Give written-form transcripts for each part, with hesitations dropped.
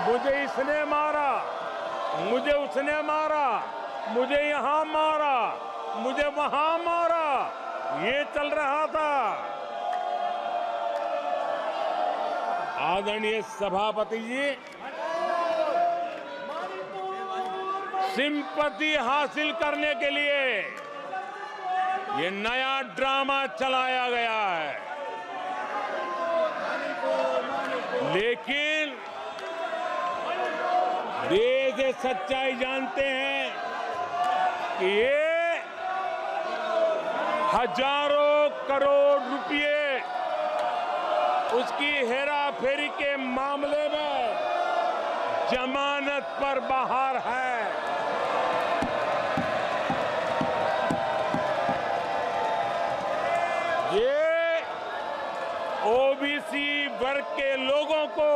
मुझे इसने मारा, मुझे उसने मारा, मुझे यहाँ मारा, मुझे वहां मारा, ये चल रहा था। आदरणीय सभापति जी, सिंपैथी हासिल करने के लिए ये नया ड्रामा चलाया गया है, लेकिन देश ये सच्चाई जानते हैं कि ये हजारों करोड़ रुपए उसकी हेराफेरी के मामले में जमानत पर बाहर है। ये ओबीसी वर्ग के लोगों को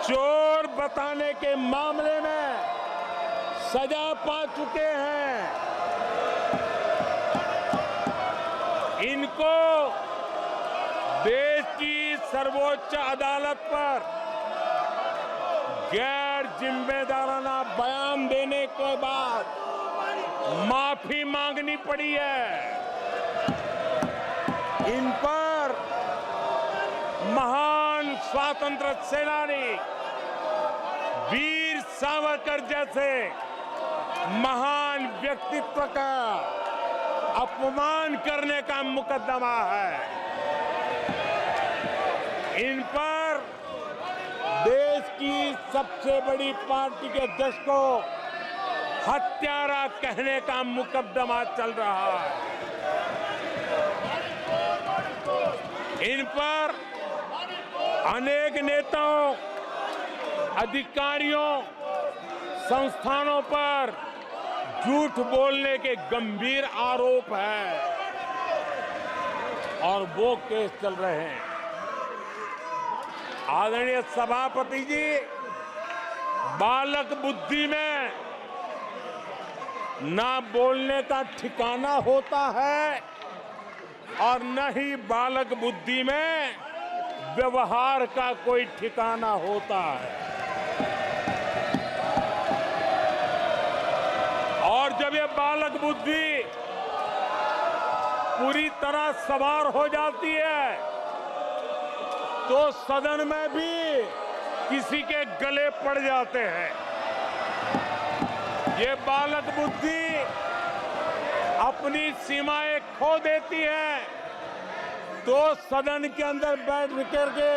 चोर बताने के मामले में सजा पा चुके हैं। इनको देश की सर्वोच्च अदालत पर गैर जिम्मेदाराना बयान देने के बाद माफी मांगनी पड़ी है। इन पर महान स्वातंत्र सेनानी वीर सावरकर जैसे महान व्यक्तित्व का अपमान करने का मुकदमा है। इन पर देश की सबसे बड़ी पार्टी के अध्यक्ष को हत्यारा कहने का मुकदमा चल रहा है। इन पर अनेक नेताओं, अधिकारियों, संस्थानों पर झूठ बोलने के गंभीर आरोप हैं और वो केस चल रहे हैं। आदरणीय सभापति जी, बालक बुद्धि में ना बोलने का ठिकाना होता है और न ही बालक बुद्धि में व्यवहार का कोई ठिकाना होता है। और जब ये बालक बुद्धि पूरी तरह सवार हो जाती है तो सदन में भी किसी के गले पड़ जाते हैं। ये बालक बुद्धि अपनी सीमाएं खो देती है तो सदन के अंदर बैठ करके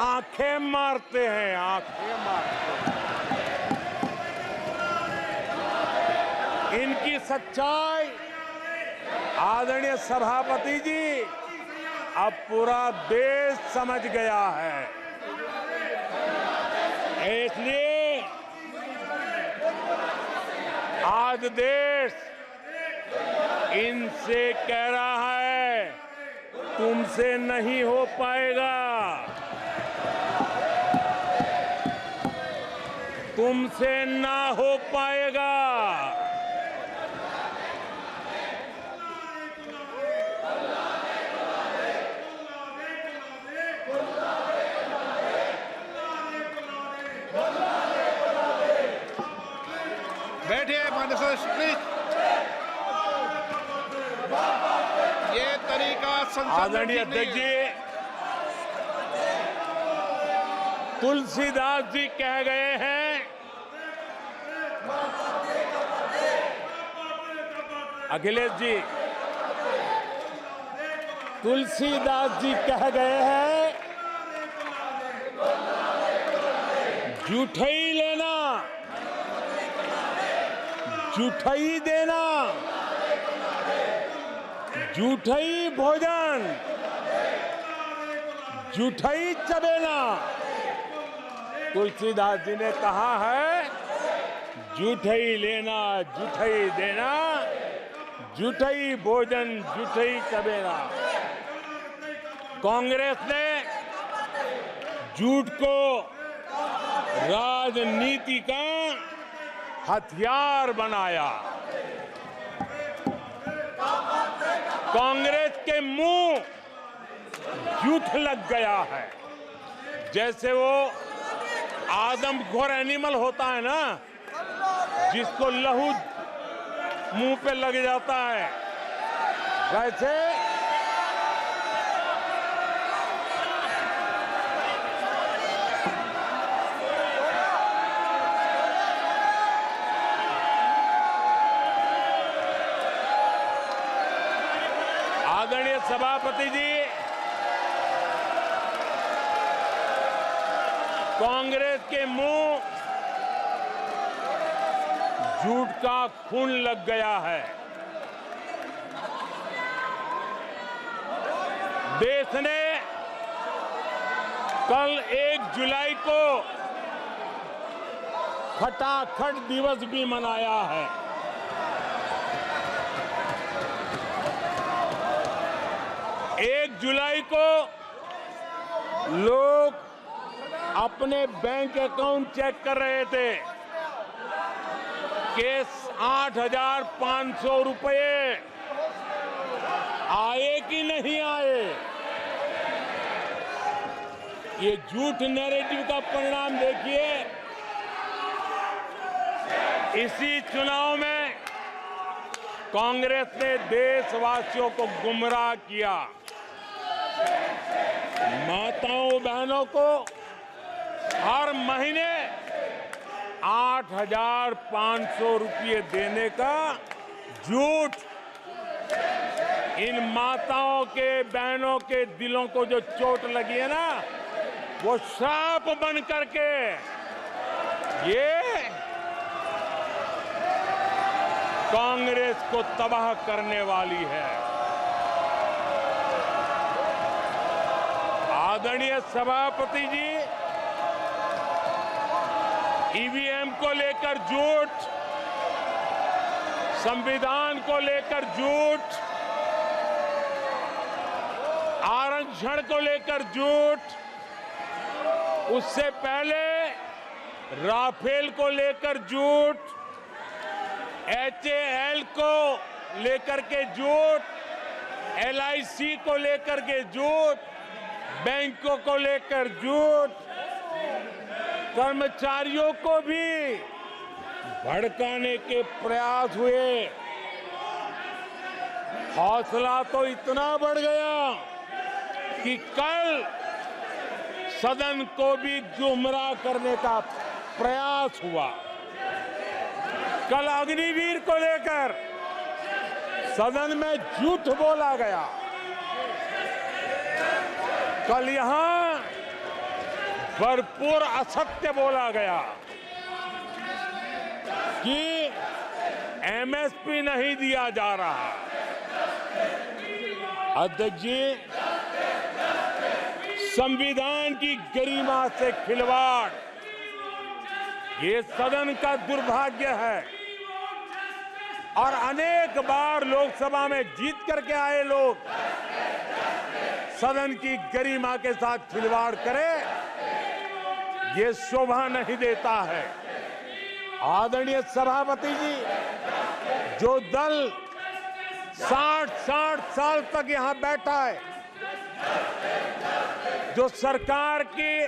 आंखें मारते हैं, आंखें मारते हैं। इनकी सच्चाई आदरणीय सभापति जी अब पूरा देश समझ गया है। इसलिए आज देश इनसे कह रहा है तुमसे नहीं हो पाएगा, तुमसे ना हो पाएगा। बैठिए प्लीज। ये तरीका आदरणीय अध्यक्ष जी, तुलसीदास जी कह गए हैं, अखिलेश जी, तुलसीदास जी कह गए हैं, जूठई लेना जूठई देना, जूठई भोजन जूठई चबेना। तुलसीदास जी ने कहा है जूठई लेना जूठई देना, जूठई भोजन जूठई चबेना। कांग्रेस ने झूठ को राजनीति का हथियार बनाया। कांग्रेस के मुंह झूठ लग गया है। जैसे वो आदमखोर एनिमल होता है ना, जिसको लहू मुंह पे लग जाता है, वैसे आदरणीय सभापति जी, कांग्रेस के मुंह झूठ का खून लग गया है। देश ने कल 1 जुलाई को खटाखट दिवस भी मनाया है। एक जुलाई को लोग अपने बैंक अकाउंट चेक कर रहे थे कि 8,500 रुपये आए कि नहीं आए। ये झूठ नैरेटिव का परिणाम देखिए। इसी चुनाव में कांग्रेस ने देशवासियों को गुमराह किया। माताओं बहनों को हर महीने 8,500 रुपये देने का झूठ। इन माताओं के बहनों के दिलों को जो चोट लगी है ना, वो श्राप बन करके ये कांग्रेस को तबाह करने वाली है। आदरणीय सभापति जी, ईवीएम को लेकर झूठ, संविधान को लेकर झूठ, आरक्षण को लेकर झूठ, उससे पहले राफेल को लेकर झूठ, HAL को लेकर के झूठ, LIC को लेकर के झूठ, बैंकों को लेकर झूठ, कर्मचारियों को भी भड़काने के प्रयास हुए। हौसला तो इतना बढ़ गया कि कल सदन को भी गुमराह करने का प्रयास हुआ। कल अग्निवीर को लेकर सदन में झूठ बोला गया। कल यहां भरपूर असत्य बोला गया कि MSP नहीं दिया जा रहा। अध्यक्ष जी, संविधान की गरिमा से खिलवाड़ ये सदन का दुर्भाग्य है। और अनेक बार लोकसभा में जीत करके आए लोग सदन की गरिमा के साथ खिलवाड़ करें, ये शोभा नहीं देता है। आदरणीय सभापति जी, जो दल 60 साल तक यहां बैठा है, जो सरकार के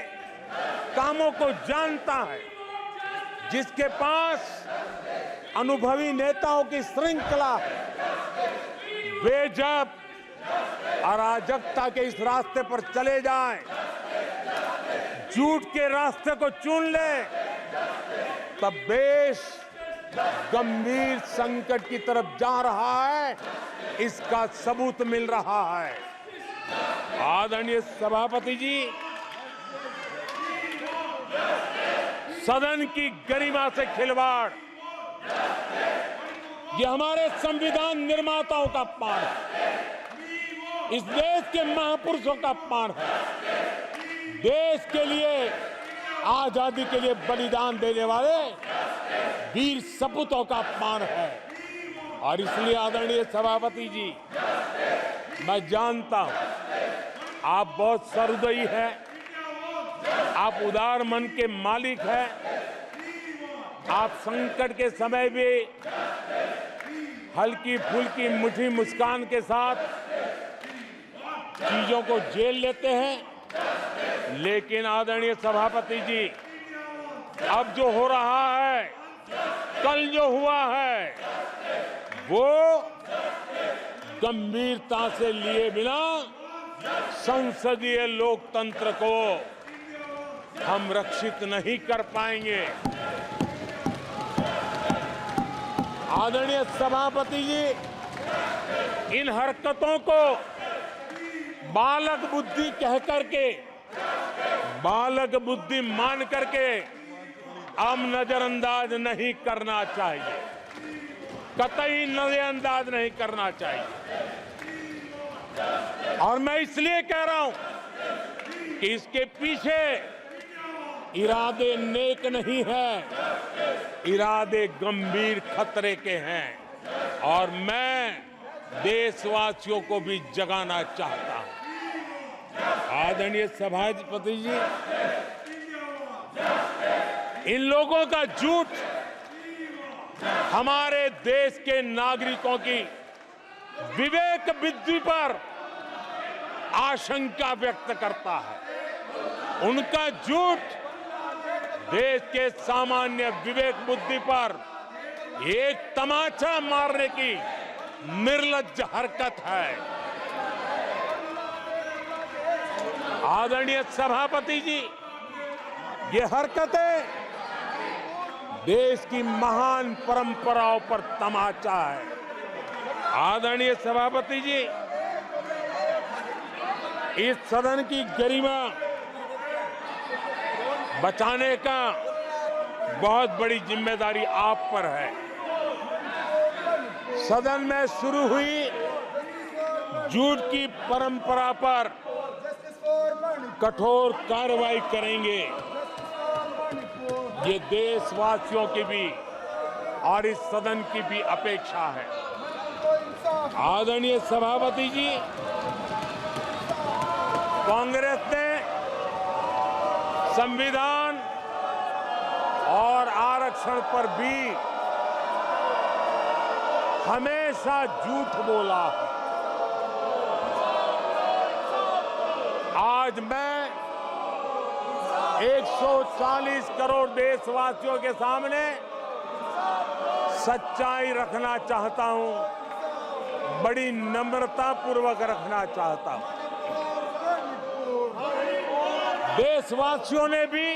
कामों को जानता है, जिसके पास अनुभवी नेताओं की श्रृंखला है, वे जब अराजकता के इस रास्ते पर चले जाएं, झूठ के रास्ते को चुन ले, तब देश गंभीर संकट की तरफ जा रहा है। इसका सबूत मिल रहा है। आदरणीय सभापति जी, सदन की गरिमा से खिलवाड़ ये हमारे संविधान निर्माताओं का अपमान है। इस देश के महापुरुषों का अपमान है। देश के लिए, आजादी के लिए बलिदान देने वाले वीर सपूतों का अपमान है। और इसलिए आदरणीय सभापति जी, मैं जानता हूं आप बहुत सहृदयी हैं, आप उदार मन के मालिक हैं। आप संकट के समय भी हल्की फुल्की मीठी मुस्कान के साथ चीजों को झेल लेते हैं। लेकिन आदरणीय सभापति जी, अब जो हो रहा है, कल जो हुआ है, वो गंभीरता से लिए बिना संसदीय लोकतंत्र को हम रक्षित नहीं कर पाएंगे। आदरणीय सभापति जी, इन हरकतों को बालक बुद्धि कह करके, बालक बुद्धि मान करके हम नजरअंदाज नहीं करना चाहिए, कतई नजरअंदाज नहीं करना चाहिए। और मैं इसलिए कह रहा हूं कि इसके पीछे इरादे नेक नहीं है, इरादे गंभीर खतरे के हैं और मैं देशवासियों को भी जगाना चाहता हूं। आदरणीय सभापति जी, इन लोगों का झूठ हमारे देश के नागरिकों की विवेक बुद्धि पर आशंका व्यक्त करता है। उनका झूठ देश के सामान्य विवेक बुद्धि पर एक तमाचा मारने की निर्लज्ज हरकत है। आदरणीय सभापति जी, ये हरकतें देश की महान परंपराओं पर तमाचा है। आदरणीय सभापति जी, इस सदन की गरिमा बचाने का बहुत बड़ी जिम्मेदारी आप पर है। सदन में शुरू हुई झूठ की परंपरा पर कठोर कार्रवाई करेंगे, ये देशवासियों की भी और इस सदन की भी अपेक्षा है। आदरणीय सभापति जी, कांग्रेस ने संविधान और आरक्षण पर भी हमेशा झूठ बोला है। आज मैं 140 करोड़ देशवासियों के सामने सच्चाई रखना चाहता हूं, बड़ी नम्रता पूर्वक रखना चाहता हूं। देशवासियों ने भी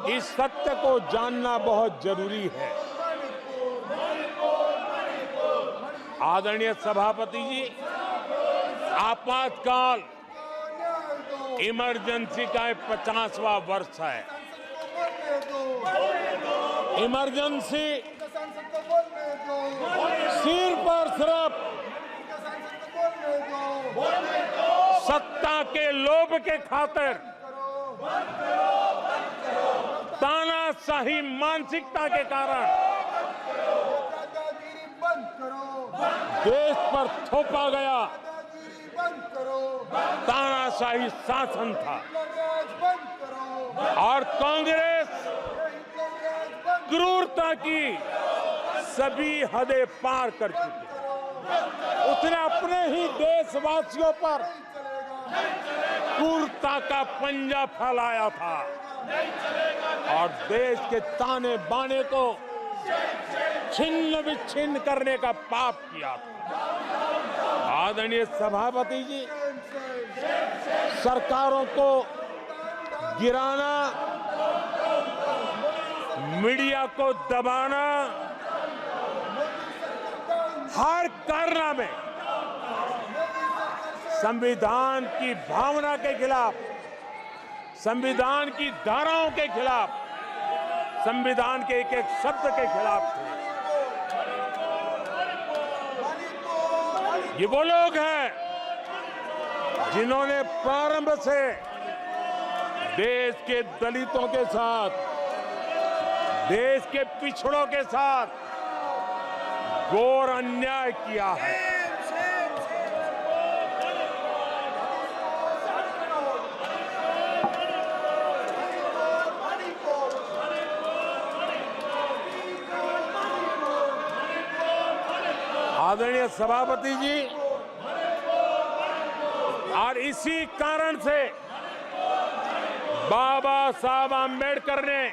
इस सत्य को जानना बहुत जरूरी है। आदरणीय सभापति जी, आपातकाल इमरजेंसी का 50वां वर्ष है। इमरजेंसी सिर पर सिर्फ सत्ता के लोभ के खातिर, तानाशाही मानसिकता के कारण देश पर थोपा गया तानाशाही शासन था और कांग्रेस क्रूरता की सभी हदें पार कर चुकी है। उसने अपने ही देशवासियों पर क्रूरता का पंजा फैलाया था और देश के ताने बाने को छिन्न विच्छिन्न करने का पाप किया था। आदरणीय सभापति जी, सरकारों को गिराना, मीडिया को दबाना, हर कारनामे संविधान की भावना के खिलाफ, संविधान की धाराओं के खिलाफ, संविधान के एक एक शब्द के खिलाफ थे। ये वो लोग हैं जिन्होंने प्रारंभ से देश के दलितों के साथ, देश के पिछड़ों के साथ घोर अन्याय किया है। आदरणीय सभापति जी, और इसी कारण से बाबा साहब आम्बेडकर ने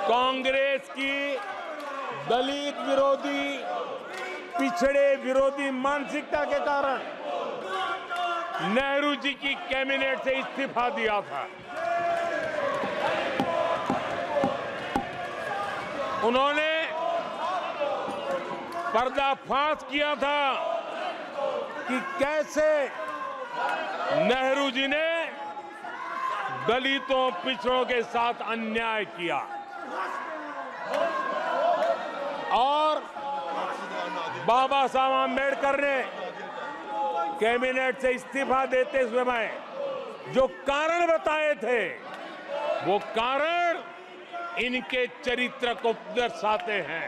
कांग्रेस की दलित विरोधी, पिछड़े विरोधी मानसिकता के कारण नेहरू जी की कैबिनेट से इस्तीफा दिया था। उन्होंने पर्दाफाश किया था कि कैसे नेहरू जी ने दलितों, पिछड़ों के साथ अन्याय किया और बाबा साहब आम्बेडकर ने कैबिनेट से इस्तीफा देते समय जो कारण बताए थे, वो कारण इनके चरित्र को दर्शाते हैं।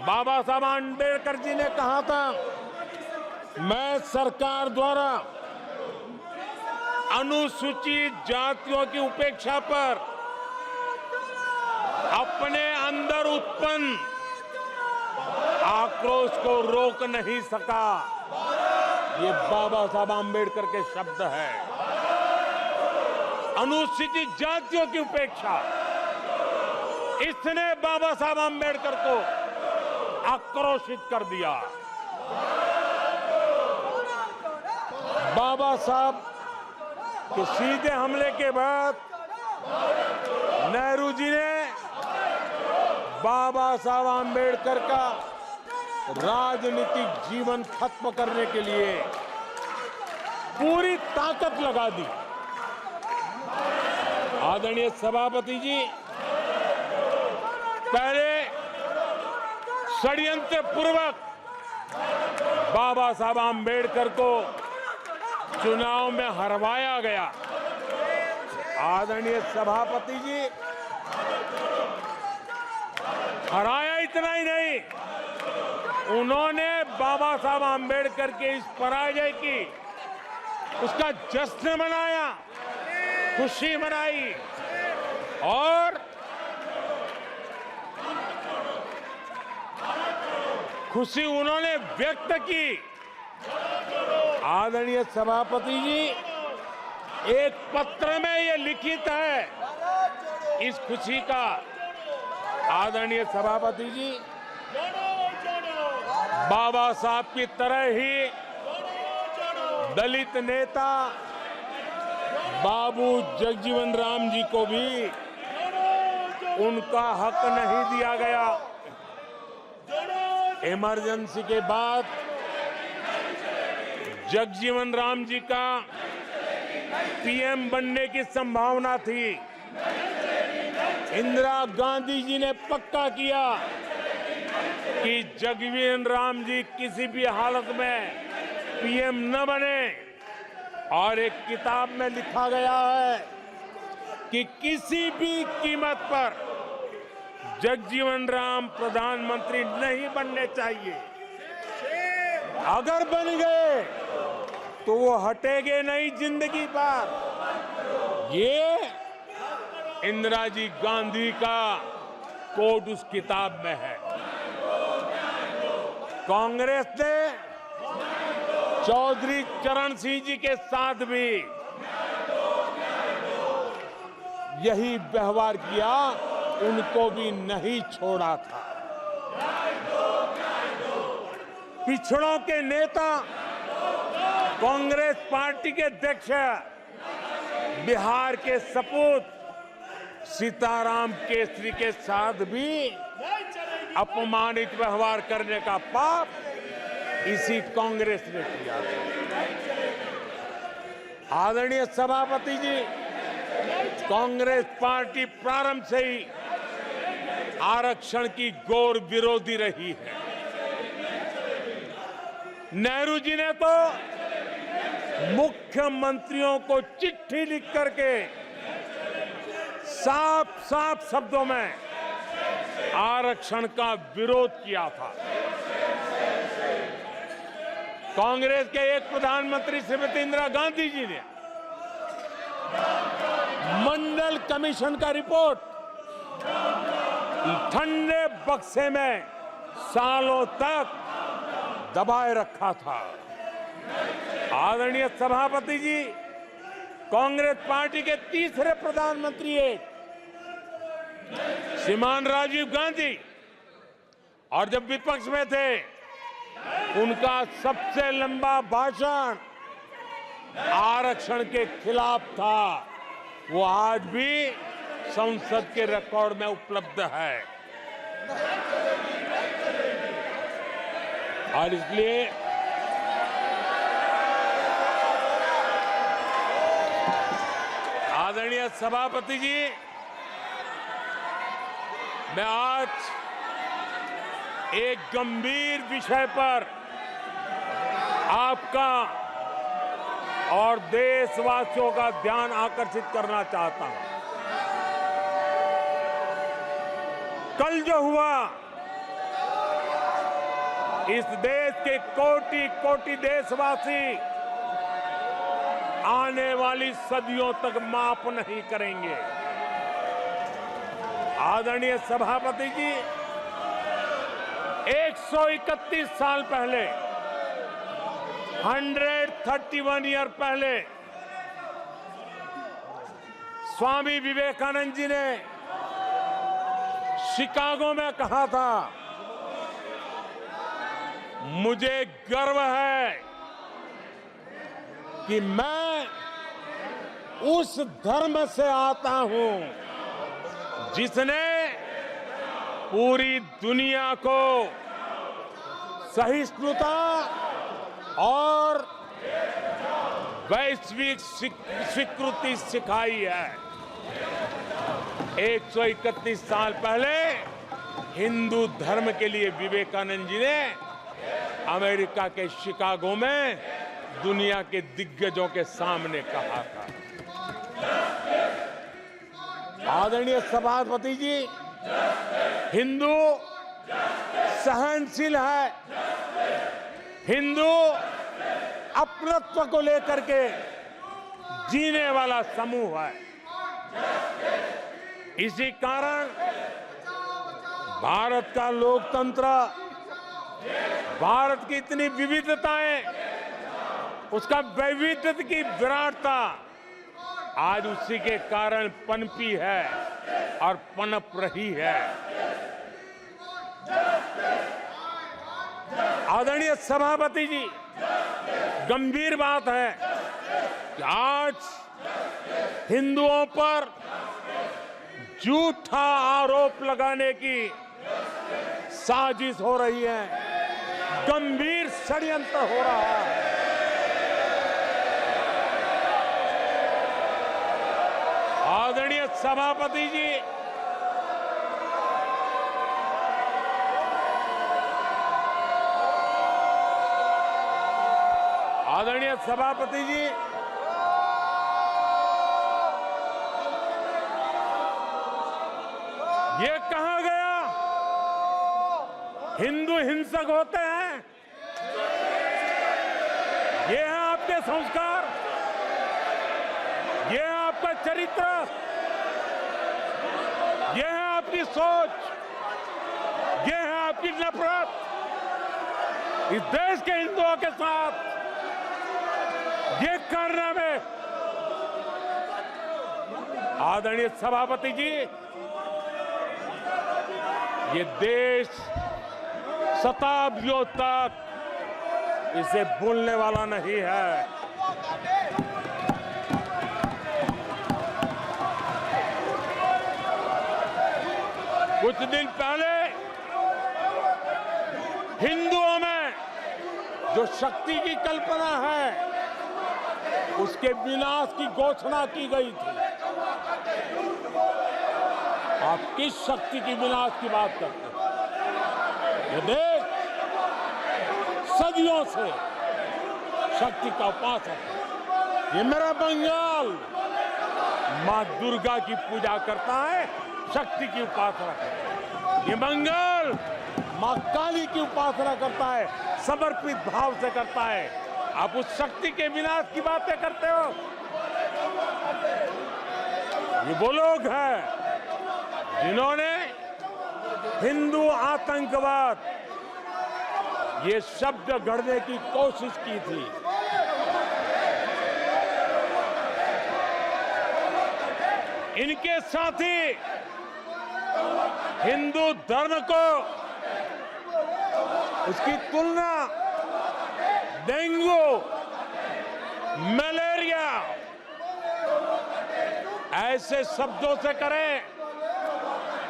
बाबा साहब आम्बेडकर जी ने कहा था, मैं सरकार द्वारा अनुसूचित जातियों की उपेक्षा पर अपने अंदर उत्पन्न आक्रोश को रोक नहीं सका। ये बाबा साहब आम्बेडकर के शब्द हैं। अनुसूचित जातियों की उपेक्षा, इसने बाबा साहब आम्बेडकर को आक्रोशित कर दिया। बाबा साहब के सीधे हमले के बाद नेहरू जी ने बाबा साहब आम्बेडकर का राजनीतिक जीवन खत्म करने के लिए पूरी ताकत लगा दी। आदरणीय सभापति जी, पहले षड्यंत्र पूर्वक बाबा साहब आम्बेडकर को चुनाव में हरवाया गया। आदरणीय सभापति जी, हराया इतना ही नहीं, उन्होंने बाबा साहब आम्बेडकर के इस पराजय की, उसका जश्न मनाया, खुशी मनाई और खुशी उन्होंने व्यक्त की। आदरणीय सभापति जी, एक पत्र में ये लिखित है इस खुशी का। आदरणीय सभापति जी, बाबा साहब की तरह ही दलित नेता बाबू जगजीवन राम जी को भी उनका हक नहीं दिया गया। इमरजेंसी के बाद जगजीवन राम जी का पीएम बनने की संभावना थी। इंदिरा गांधी जी ने पक्का किया कि जगजीवन राम जी किसी भी हालत में पीएम न बने और एक किताब में लिखा गया है कि किसी भी कीमत पर जगजीवन राम प्रधानमंत्री नहीं बनने चाहिए। अगर बन गए तो वो हटेंगे नहीं जिंदगी पर। ये इंदिरा जी गांधी का कोट उस किताब में है। कांग्रेस ने चौधरी चरण सिंह जी के साथ भी यही व्यवहार किया, उनको भी नहीं छोड़ा था। पिछड़ों के नेता कांग्रेस पार्टी के अध्यक्ष बिहार के सपूत सीताराम केसरी के साथ भी अपमानित व्यवहार करने का पाप इसी कांग्रेस ने किया। आदरणीय सभापति जी, कांग्रेस पार्टी प्रारंभ से ही आरक्षण की घोर विरोधी रही है। नेहरू जी ने तो मुख्यमंत्रियों को चिट्ठी लिख करके साफ साफ शब्दों में आरक्षण का विरोध किया था। कांग्रेस के एक प्रधानमंत्री श्रीमती इंदिरा गांधी जी ने मंडल कमीशन का रिपोर्ट ठंडे बक्से में सालों तक दबाए रखा था। आदरणीय सभापति जी, कांग्रेस पार्टी के तीसरे प्रधानमंत्री श्रीमान राजीव गांधी, और जब विपक्ष में थे उनका सबसे लंबा भाषण आरक्षण के खिलाफ था। वो आज भी संसद के रिकॉर्ड में उपलब्ध है। और इसलिए आदरणीय सभापति जी, मैं आज एक गंभीर विषय पर आपका और देशवासियों का ध्यान आकर्षित करना चाहता हूं। कल जो हुआ, इस देश के कोटि कोटि देशवासी आने वाली सदियों तक माफ नहीं करेंगे। आदरणीय सभापति जी, 131 साल पहले, 131 ईयर पहले स्वामी विवेकानंद जी ने शिकागो में कहा था, मुझे गर्व है कि मैं उस धर्म से आता हूं जिसने पूरी दुनिया को सहिष्णुता और वैश्विक स्वीकृति सिखाई है। 131 साल पहले हिंदू धर्म के लिए विवेकानंद जी ने अमेरिका के शिकागो में दुनिया के दिग्गजों के सामने कहा था। आदरणीय सभापति जी, हिंदू सहनशील है, हिंदू अपनत्व को लेकर के जीने वाला समूह है। इसी कारण भारत का लोकतंत्र, भारत की इतनी विविधताएं, उसका वैविध्य की विराटता आज उसी के कारण पनपी है और पनप रही है। आदरणीय सभापति जी, गंभीर बात है कि आज हिंदुओं पर झूठा आरोप लगाने की साजिश हो रही है, गंभीर षड्यंत्र हो रहा है। आदरणीय सभापति जी, आदरणीय सभापति जी, ये कहा गया हिंदू हिंसक होते हैं? ये है आपके संस्कार, ये है आपका चरित्र, ये है आपकी सोच, ये है आपकी नफरत इस देश के हिंदुओं के साथ। ये करने में आदरणीय सभापति जी, ये देश शताब्दियों तक इसे भूलने वाला नहीं है। कुछ दिन पहले हिंदुओं में जो शक्ति की कल्पना है, उसके विनाश की घोषणा की गई थी। आप किस शक्ति की विनाश की बात करते हैं? ये देश सदियों से शक्ति का उपासक है। ये मेरा बंगाल मां दुर्गा की पूजा करता है, शक्ति की उपासना करता है। ये बंगाल मां काली की उपासना करता है, समर्पित भाव से करता है। आप उस शक्ति के विनाश की बातें करते हो। ये वो लोग हैं जिन्होंने हिंदू आतंकवाद ये शब्द गढ़ने की कोशिश की थी। इनके साथी हिंदू धर्म को उसकी तुलना डेंगू, मलेरिया ऐसे शब्दों से करें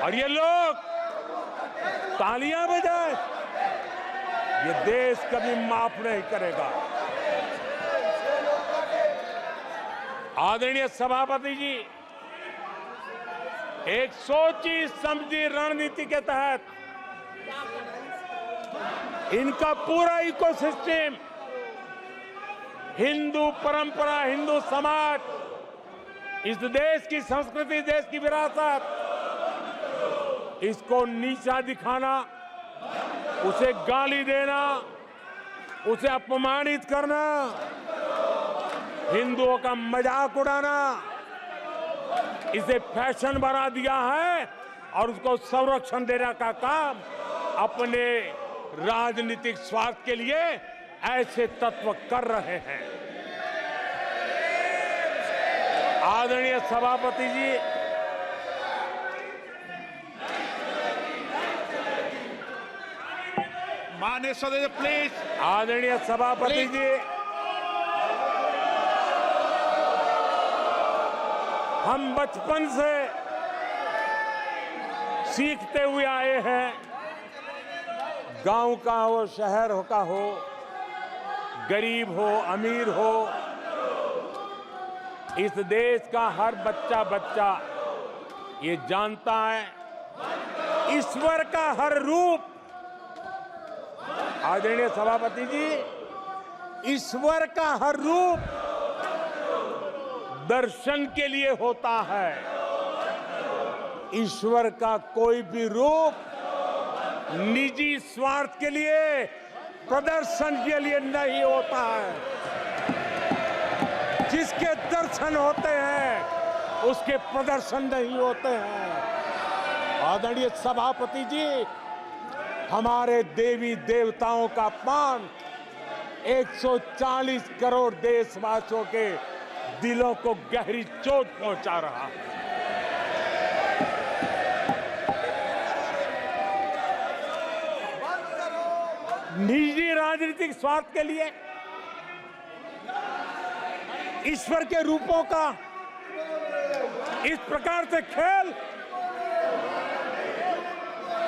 और ये लोग तालियां बजाएं, ये देश कभी माफ नहीं करेगा। आदरणीय सभापति जी, एक सोची समझी रणनीति के तहत इनका पूरा इकोसिस्टम, हिंदू परंपरा, हिंदू समाज, इस देश की संस्कृति, देश की विरासत, इसको नीचा दिखाना, उसे गाली देना, उसे अपमानित करना, हिंदुओं का मजाक उड़ाना, इसे फैशन बना दिया है और उसको संरक्षण देने का काम अपने राजनीतिक स्वार्थ के लिए ऐसे तत्व कर रहे हैं। आदरणीय सभापति जी, माननीय सदस्य प्लीज। आदरणीय सभापति जी, हम बचपन से सीखते हुए आए हैं, गांव का हो, शहर का हो, गरीब हो, अमीर हो, इस देश का हर बच्चा ये जानता है, ईश्वर का हर रूप, आदरणीय सभापति जी, ईश्वर का हर रूप दर्शन के लिए होता है। ईश्वर का कोई भी रूप निजी स्वार्थ के लिए, प्रदर्शन के लिए नहीं होता है। जिसके दर्शन होते हैं उसके प्रदर्शन नहीं होते हैं। आदरणीय सभापति जी, हमारे देवी देवताओं का अपमान 140 करोड़ देशवासियों के दिलों को गहरी चोट पहुंचा रहा है। निजी राजनीतिक स्वार्थ के लिए ईश्वर के रूपों का इस प्रकार से खेल,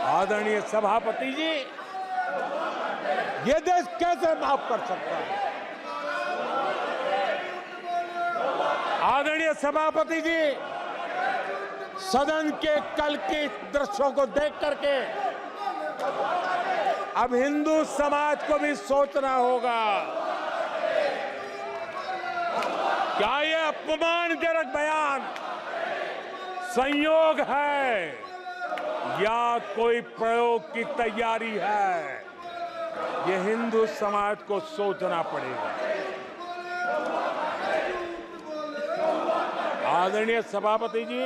आदरणीय सभापति जी, ये देश कैसे माफ कर सकता है? आदरणीय सभापति जी, सदन के कल के दृश्यों को देख करके अब हिंदू समाज को भी सोचना होगा, क्या ये अपमानजनक बयान संयोग है या कोई प्रयोग की तैयारी है? ये हिंदू समाज को सोचना पड़ेगा। आदरणीय सभापति जी,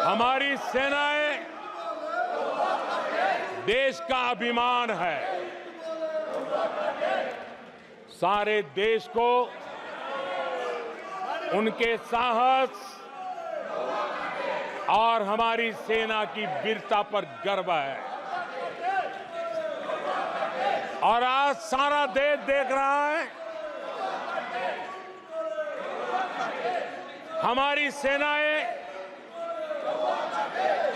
हमारी सेनाएं देश का अभिमान है। सारे देश को उनके साहस और हमारी सेना की वीरता पर गर्व है। और आज सारा देश देख रहा है, हमारी सेनाएं,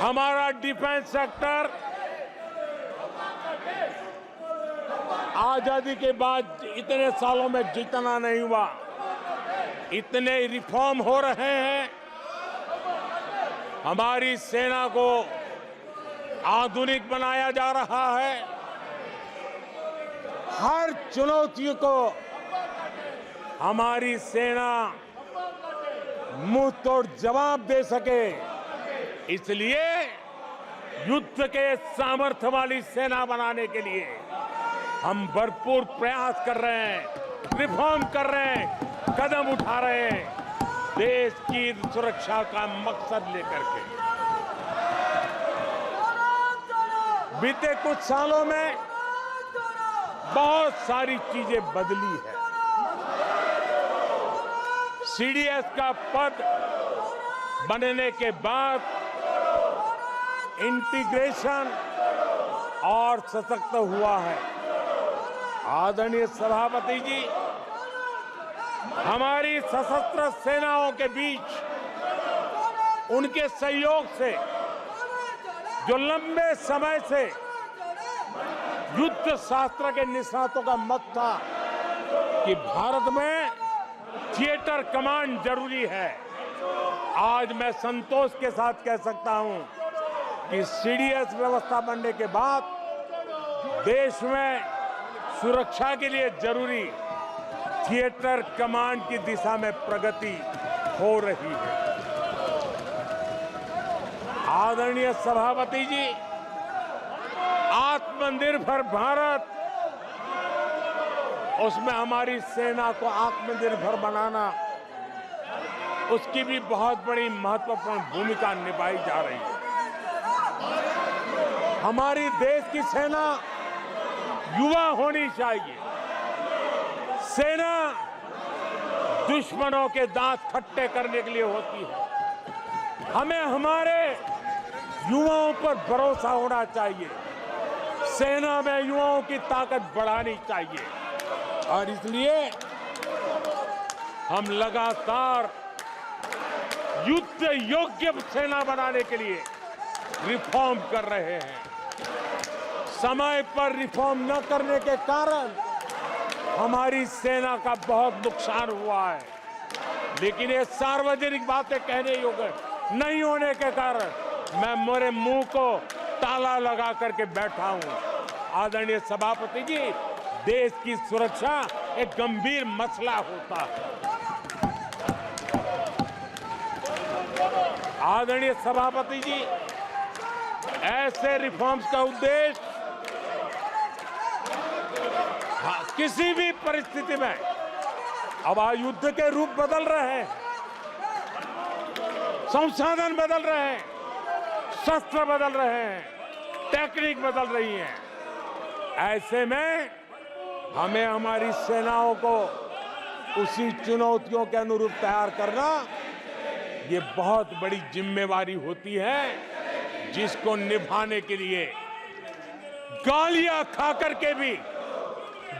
हमारा डिफेंस सेक्टर आजादी के बाद इतने सालों में जितना नहीं हुआ, इतने रिफॉर्म हो रहे हैं। हमारी सेना को आधुनिक बनाया जा रहा है। हर चुनौती को हमारी सेना मुंह तोड़ जवाब दे सके, इसलिए युद्ध के सामर्थ्य वाली सेना बनाने के लिए हम भरपूर प्रयास कर रहे हैं, रिफॉर्म कर रहे हैं, कदम उठा रहे हैं, देश की सुरक्षा का मकसद लेकर के। बीते कुछ सालों में बहुत सारी चीजें बदली है। सीडीएस का पद बनने के बाद इंटीग्रेशन और सशक्त हुआ है। आदरणीय सभापति जी, हमारी सशस्त्र सेनाओं के बीच उनके सहयोग से जो लंबे समय से युद्ध शास्त्र के निष्णातों का मत था कि भारत में थिएटर कमांड जरूरी है, आज मैं संतोष के साथ कह सकता हूं कि सीडीएस व्यवस्था बनने के बाद देश में सुरक्षा के लिए जरूरी थिएटर कमांड की दिशा में प्रगति हो रही है। आदरणीय सभापति जी, आत्मनिर्भर भारत, उसमें हमारी सेना को आत्मनिर्भर बनाना, उसकी भी बहुत बड़ी महत्वपूर्ण भूमिका निभाई जा रही है। हमारी देश की सेना युवा होनी चाहिए। सेना दुश्मनों के दांत खट्टे करने के लिए होती है। हमें हमारे युवाओं पर भरोसा होना चाहिए। सेना में युवाओं की ताकत बढ़ानी चाहिए और इसलिए हम लगातार युद्ध योग्य सेना बनाने के लिए रिफॉर्म कर रहे हैं। समय पर रिफॉर्म न करने के कारण हमारी सेना का बहुत नुकसान हुआ है, लेकिन ये सार्वजनिक बातें कहने योग्य नहीं होने के कारण मैं मेरे मुंह को ताला लगा करके बैठा हूं। आदरणीय सभापति जी, देश की सुरक्षा एक गंभीर मसला होता है। आदरणीय सभापति जी, ऐसे रिफॉर्म्स का उद्देश्य किसी भी परिस्थिति में, अब युद्ध के रूप बदल रहे हैं, संसाधन बदल रहे हैं, शस्त्र बदल रहे हैं, टेक्निक बदल रही है। ऐसे में हमें हमारी सेनाओं को उसी चुनौतियों के अनुरूप तैयार करना, ये बहुत बड़ी जिम्मेवारी होती है, जिसको निभाने के लिए गालियां खा करके भी,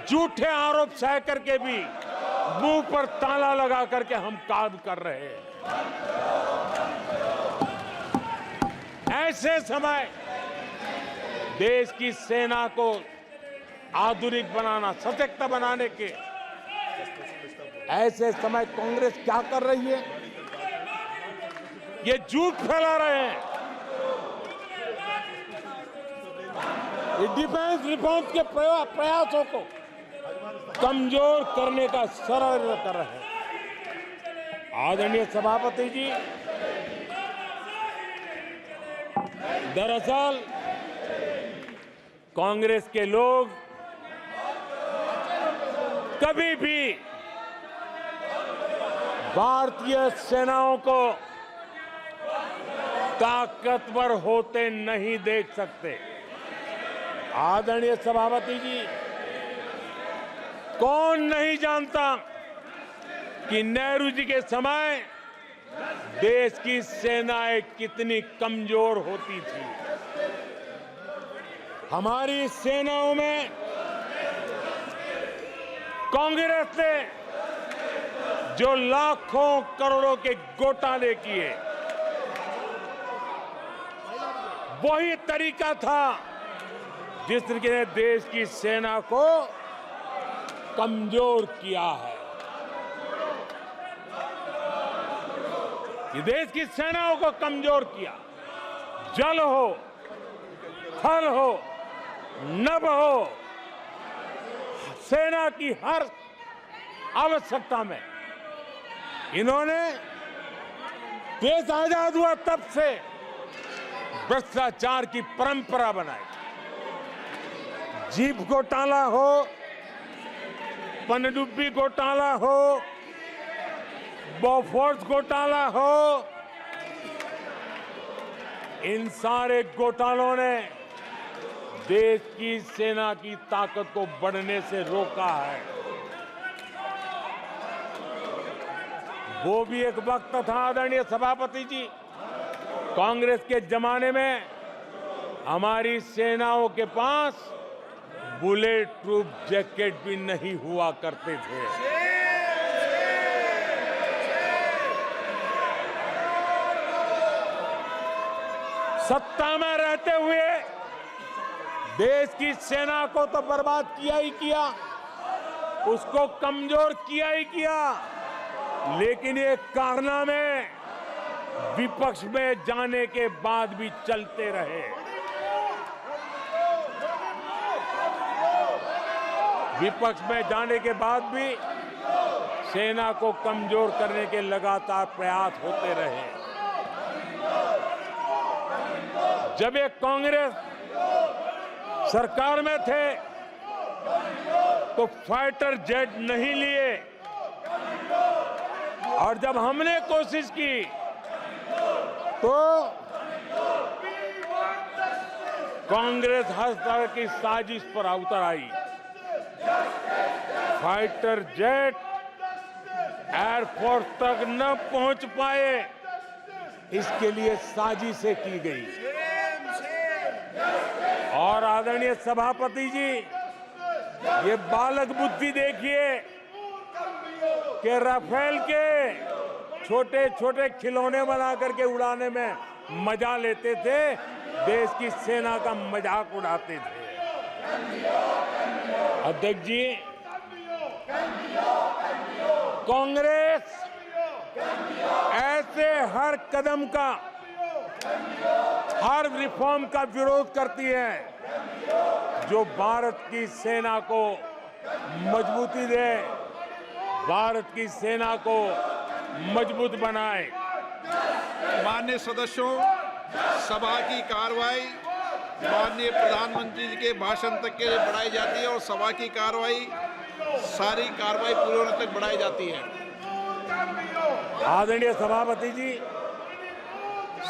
झूठे आरोप सह करके भी, मुंह पर ताला लगा करके हम काम कर रहे हैं। ऐसे समय देश की सेना को आधुनिक बनाना, सशक्त बनाने के ऐसे समय कांग्रेस क्या कर रही है? ये झूठ फैला रहे हैं। ये डिफेंस रिफॉर्म्स के प्रयासों को कमजोर करने का षड्यंत्र कर रहे हैं। आदरणीय सभापति जी, दरअसल कांग्रेस के लोग कभी भी भारतीय सेनाओं को ताकतवर होते नहीं देख सकते। आदरणीय सभापति जी, कौन नहीं जानता कि नेहरू जी के समय देश की सेनाएं कितनी कमजोर होती थी। हमारी सेनाओं में कांग्रेस ने जो लाखों करोड़ों के घोटाले किए, वही तरीका था जिस तरीके ने देश की सेना को कमजोर किया है। ये देश की सेनाओं को कमजोर किया। जल हो, थल हो, नभ हो, सेना की हर आवश्यकता में इन्होंने, देश आजाद हुआ तब से भ्रष्टाचार की परंपरा बनाई। जीप घोटाला हो, पनडुब्बी घोटाला हो, बोफोर्स घोटाला हो, इन सारे घोटालों ने देश की सेना की ताकत को बढ़ने से रोका है। वो भी एक वक्त था आदरणीय सभापति जी, कांग्रेस के जमाने में हमारी सेनाओं के पास बुलेट प्रूफ जैकेट भी नहीं हुआ करते थे। सत्ता में रहते हुए देश की सेना को तो बर्बाद किया ही किया, उसको कमजोर किया ही किया, लेकिन ये कारनामे विपक्ष में जाने के बाद भी चलते रहे। विपक्ष में जाने के बाद भी सेना को कमजोर करने के लगातार प्रयास होते रहे। जब ये कांग्रेस सरकार में थे तो फाइटर जेट नहीं लिए, और जब हमने कोशिश की तो कांग्रेस हर तरह की साजिश पर उतर आई। फाइटर जेट एयरफोर्स तक न पहुंच पाए, इसके लिए साजिशें की गई। और आदरणीय सभापति जी, ये बालक बुद्धि देखिए कि राफेल के छोटे छोटे खिलौने बना करके उड़ाने में मजा लेते थे, देश की सेना का मजाक उड़ाते थे। अध्यक्ष जी, कांग्रेस ऐसे हर कदम का, हर रिफॉर्म का विरोध करती है जो भारत की सेना को मजबूती दे, भारत की सेना को मजबूत बनाए। माननीय सदस्यों, सभा की कार्रवाई माननीय प्रधानमंत्री जी के भाषण तक के लिए बढ़ाई जाती है और सभा की कार्रवाई सारी कार्रवाई पूरे होने तक बढ़ाई जाती है। आदरणीय सभापति जी,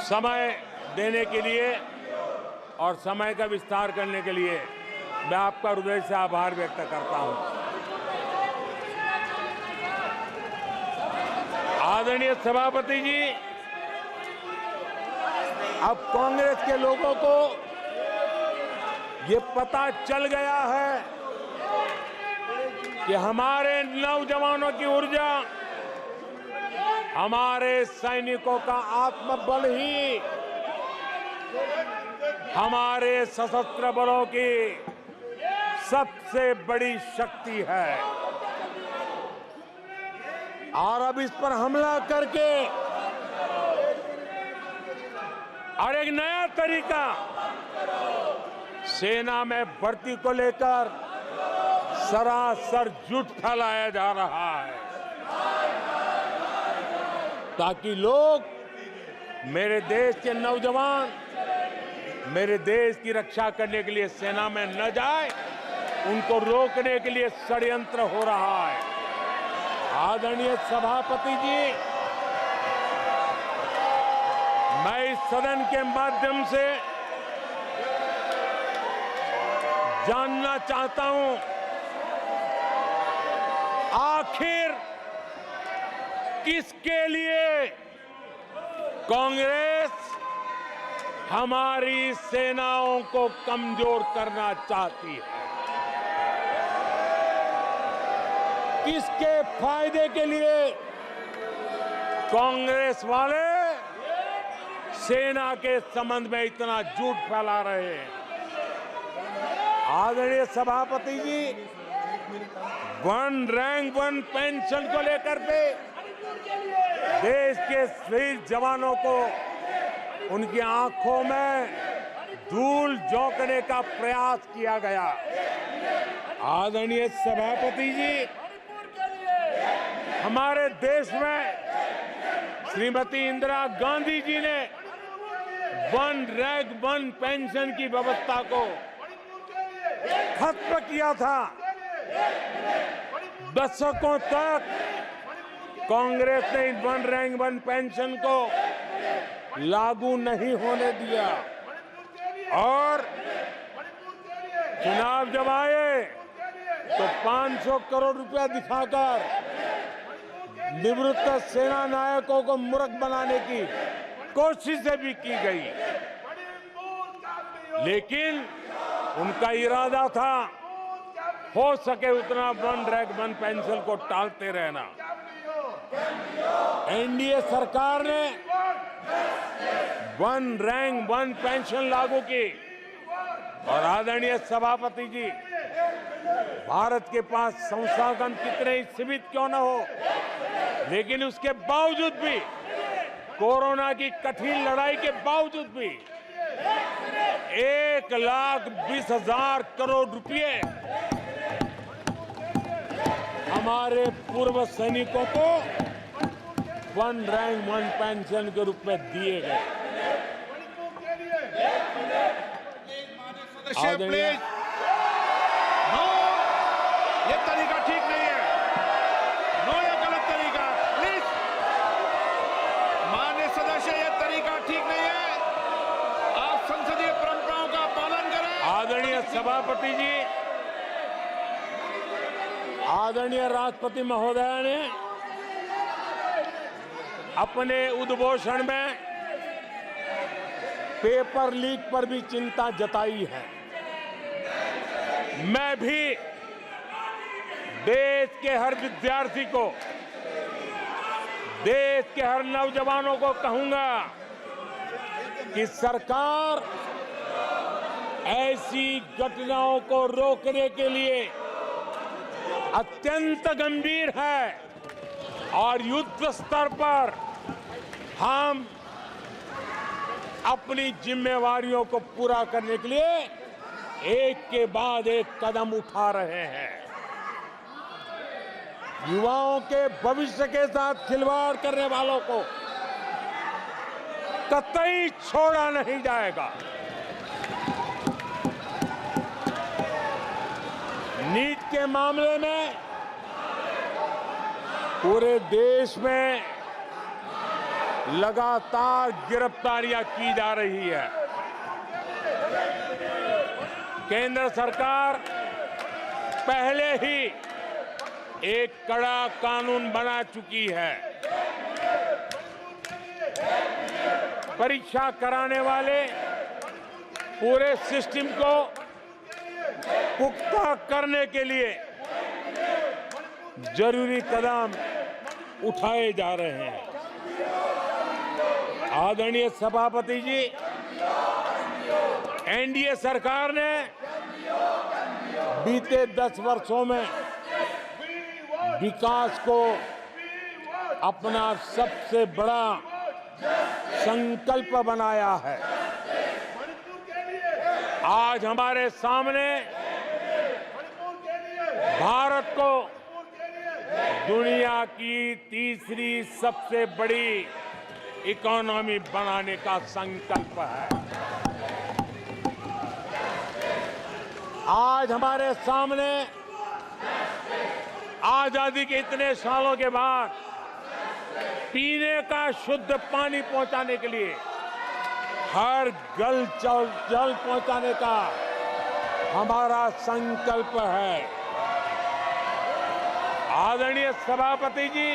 समय देने के लिए और समय का विस्तार करने के लिए मैं आपका हृदय से आभार व्यक्त करता हूं। आदरणीय सभापति जी, अब कांग्रेस के लोगों को ये पता चल गया है कि हमारे नौजवानों की ऊर्जा, हमारे सैनिकों का आत्मबल ही हमारे सशस्त्र बलों की सबसे बड़ी शक्ति है। और अब इस पर हमला करके और एक नया तरीका सेना में भर्ती को लेकर सरासर झूठ फैलाया जा रहा है, ताकि लोग, मेरे देश के नौजवान मेरे देश की रक्षा करने के लिए सेना में न जाए, उनको रोकने के लिए षड्यंत्र हो रहा है। आदरणीय सभापति जी, मैं इस सदन के माध्यम से जानना चाहता हूं, आखिर किसके लिए कांग्रेस हमारी सेनाओं को कमजोर करना चाहती है? किसके फायदे के लिए कांग्रेस वाले सेना के संबंध में इतना झूठ फैला रहे हैं? आदरणीय सभापति जी, वन रैंक वन पेंशन को लेकर के देश के शहीद जवानों को उनकी आंखों में धूल झोंकने का प्रयास किया गया। आदरणीय सभापति जी, हमारे देश में श्रीमती इंदिरा गांधी जी ने वन रैंक वन पेंशन की व्यवस्था को खत्म किया था। दशकों तक कांग्रेस ने वन रैंक वन पेंशन को लागू नहीं होने दिया, और चुनाव जब आए तो 500 करोड़ रुपया दिखाकर निवृत्त सेना नायकों को मूर्ख बनाने की कोशिशें भी की गई, लेकिन उनका इरादा था हो सके उतना वन रैंक वन पेंशन को टालते रहना। एनडीए सरकार ने वन रैंक वन पेंशन लागू की और आदरणीय सभापति जी, भारत के पास संसाधन कितने ही सीमित क्यों न हो, लेकिन उसके बावजूद भी, कोरोना की कठिन लड़ाई के बावजूद भी 1,20,000 करोड़ रुपए हमारे पूर्व सैनिकों को वन रैंक वन पेंशन के रूप में दिए गए। प्लीज, नो, ये तरीका ठीक नहीं है। नो, ये गलत तरीका। प्लीज, माननीय सदस्य, ये तरीका ठीक नहीं है। आप संसदीय परंपराओं का पालन करें। आदरणीय सभापति जी, आदरणीय राष्ट्रपति महोदय ने अपने उद्घोषण में पेपर लीक पर भी चिंता जताई है। मैं भी देश के हर विद्यार्थी को, देश के हर नौजवानों को कहूंगा कि सरकार ऐसी घटनाओं को रोकने के लिए अत्यंत गंभीर है और युद्ध स्तर पर हम अपनी जिम्मेवारियों को पूरा करने के लिए एक के बाद एक कदम उठा रहे हैं। युवाओं के भविष्य के साथ खिलवाड़ करने वालों को कतई छोड़ा नहीं जाएगा। नीट के मामले में पूरे देश में लगातार गिरफ्तारियां की जा रही है। केंद्र सरकार पहले ही एक कड़ा कानून बना चुकी है। परीक्षा कराने वाले पूरे सिस्टम को पुख्ता करने के लिए जरूरी कदम उठाए जा रहे हैं। आदरणीय सभापति जी, एनडीए सरकार ने बीते 10 वर्षों में विकास को अपना सबसे बड़ा संकल्प बनाया है। आज हमारे सामने भारत को दुनिया की तीसरी सबसे बड़ी इकोनॉमी बनाने का संकल्प है। आज हमारे सामने आजादी के इतने सालों के बाद पीने का शुद्ध पानी पहुंचाने के लिए हर जल पहुंचाने का हमारा संकल्प है। आदरणीय सभापति जी,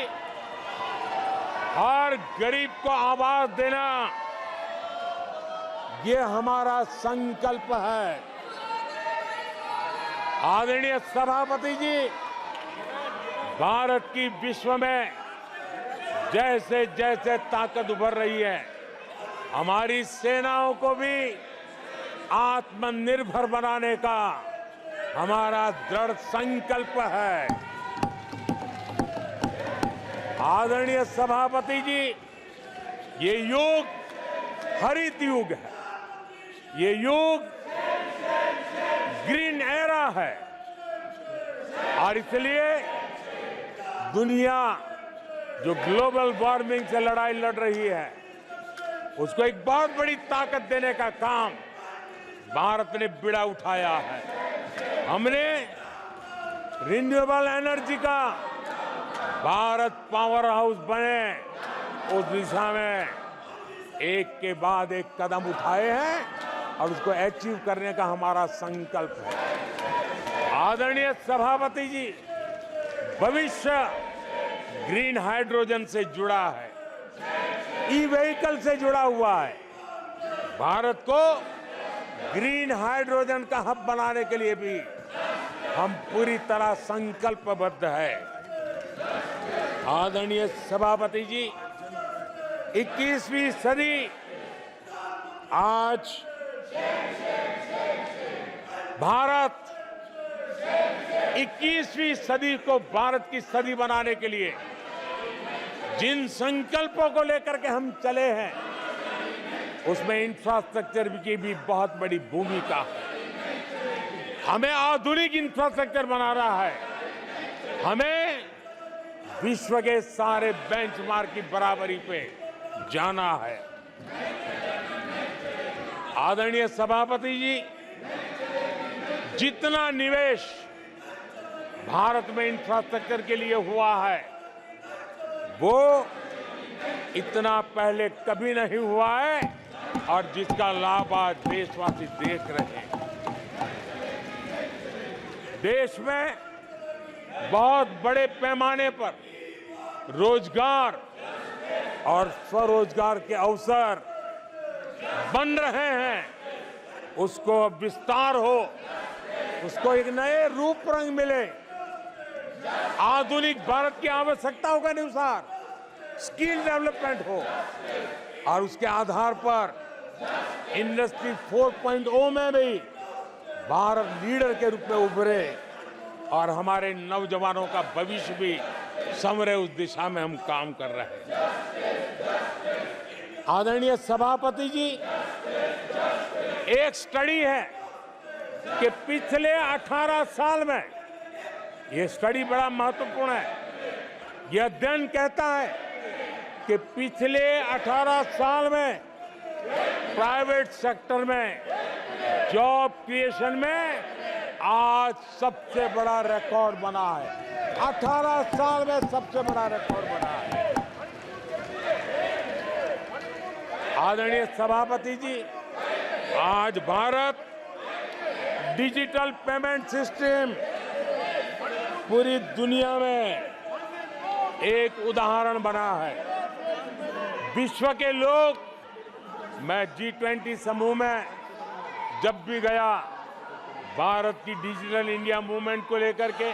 हर गरीब को आवास देना ये हमारा संकल्प है। आदरणीय सभापति जी, भारत की विश्व में जैसे जैसे ताकत उभर रही है, हमारी सेनाओं को भी आत्मनिर्भर बनाने का हमारा दृढ़ संकल्प है। आदरणीय सभापति जी, ये युग हरित युग है, ये युग ग्रीन एरा है और इसलिए दुनिया जो ग्लोबल वार्मिंग से लड़ाई लड़ रही है, उसको एक बहुत बड़ी ताकत देने का काम भारत ने बीड़ा उठाया है। हमने रिन्यूएबल एनर्जी का भारत पावर हाउस बने, उस दिशा में एक के बाद एक कदम उठाए हैं और उसको अचीव करने का हमारा संकल्प है। आदरणीय सभापति जी, भविष्य ग्रीन हाइड्रोजन से जुड़ा है, ई व्हीकल से जुड़ा हुआ है। भारत को ग्रीन हाइड्रोजन का हब बनाने के लिए भी हम पूरी तरह संकल्पबद्ध है। आदरणीय सभापति जी, 21वीं सदी आज भारत 21वीं सदी को भारत की सदी बनाने के लिए जिन संकल्पों को लेकर के हम चले हैं, उसमें इंफ्रास्ट्रक्चर की भी बहुत बड़ी भूमिका है। हमें आधुनिक इंफ्रास्ट्रक्चर बनाना है, हमें विश्व के सारे बेंचमार्क की बराबरी पे जाना है। आदरणीय सभापति जी, जितना निवेश भारत में इंफ्रास्ट्रक्चर के लिए हुआ है, वो इतना पहले कभी नहीं हुआ है और जिसका लाभ आज देशवासी देख रहे हैं। देश में बहुत बड़े पैमाने पर रोजगार और स्वरोजगार के अवसर बन रहे हैं। उसको अब विस्तार हो, उसको एक नए रूप रंग मिले, आधुनिक भारत की आवश्यकताओं के अनुसार स्किल डेवलपमेंट हो और उसके आधार पर इंडस्ट्री 4.0 में भी भारत लीडर के रूप में उभरे और हमारे नौजवानों का भविष्य भी संवरे। उस दिशा में हम काम कर रहे हैं। आदरणीय सभापति जी, एक स्टडी है कि पिछले 18 साल में, ये स्टडी बड़ा महत्वपूर्ण है, यह अध्ययन कहता है कि पिछले 18 साल में प्राइवेट सेक्टर में जॉब क्रिएशन में आज सबसे बड़ा रिकॉर्ड बना है। 18 साल में सबसे बड़ा रिकॉर्ड बना है। आदरणीय सभापति जी, आज भारत डिजिटल पेमेंट सिस्टम पूरी दुनिया में एक उदाहरण बना है। विश्व के लोग, मैं G20 समूह में जब भी गया, भारत की डिजिटल इंडिया मूवमेंट को लेकर के,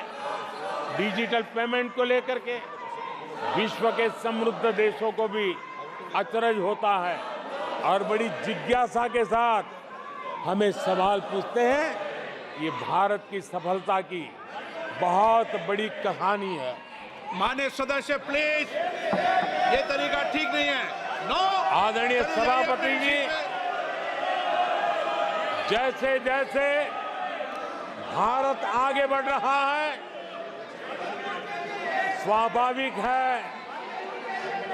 डिजिटल पेमेंट को लेकर के विश्व के समृद्ध देशों को भी अचरज होता है और बड़ी जिज्ञासा के साथ हमें सवाल पूछते हैं। ये भारत की सफलता की बहुत बड़ी कहानी है। माननीय सदस्य प्लीज, ये तरीका ठीक नहीं है। नो। आदरणीय सभापति जी, जैसे जैसे भारत आगे बढ़ रहा है, स्वाभाविक है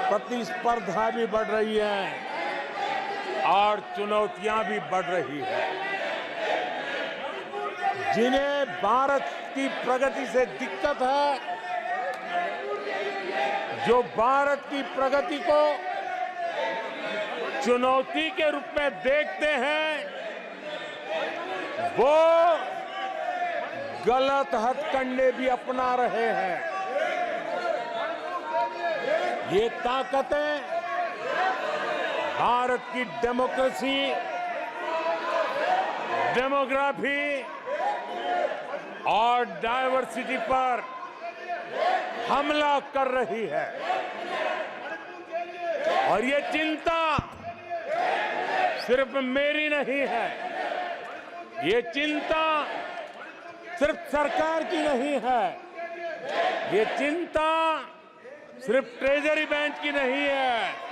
प्रतिस्पर्धा भी बढ़ रही है और चुनौतियां भी बढ़ रही है। जिन्हें भारत की प्रगति से दिक्कत है, जो भारत की प्रगति को चुनौती के रूप में देखते हैं, वो गलत हथकंडे भी अपना रहे हैं। ये ताकतें भारत की डेमोक्रेसी, डेमोग्राफी और डायवर्सिटी पर हमला कर रही है और ये चिंता सिर्फ मेरी नहीं है, ये चिंता सिर्फ सरकार की नहीं है, ये चिंता सिर्फ ट्रेजरी बेंच की नहीं है।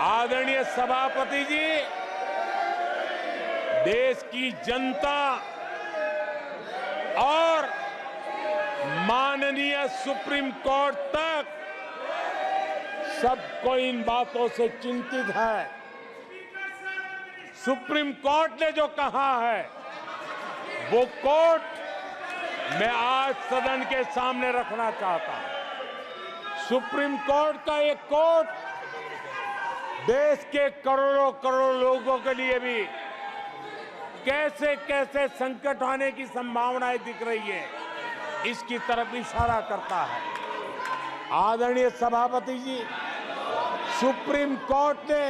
आदरणीय सभापति जी, देश की जनता और माननीय सुप्रीम कोर्ट तक सबको इन बातों से चिंतित है। सुप्रीम कोर्ट ने जो कहा है, वो कोर्ट मैं आज सदन के सामने रखना चाहता हूं। सुप्रीम कोर्ट का एक कोर्ट देश के करोड़ों करोड़ लोगों के लिए भी कैसे कैसे संकट आने की संभावनाएं दिख रही है, इसकी तरफ इशारा करता है। आदरणीय सभापति जी, सुप्रीम कोर्ट ने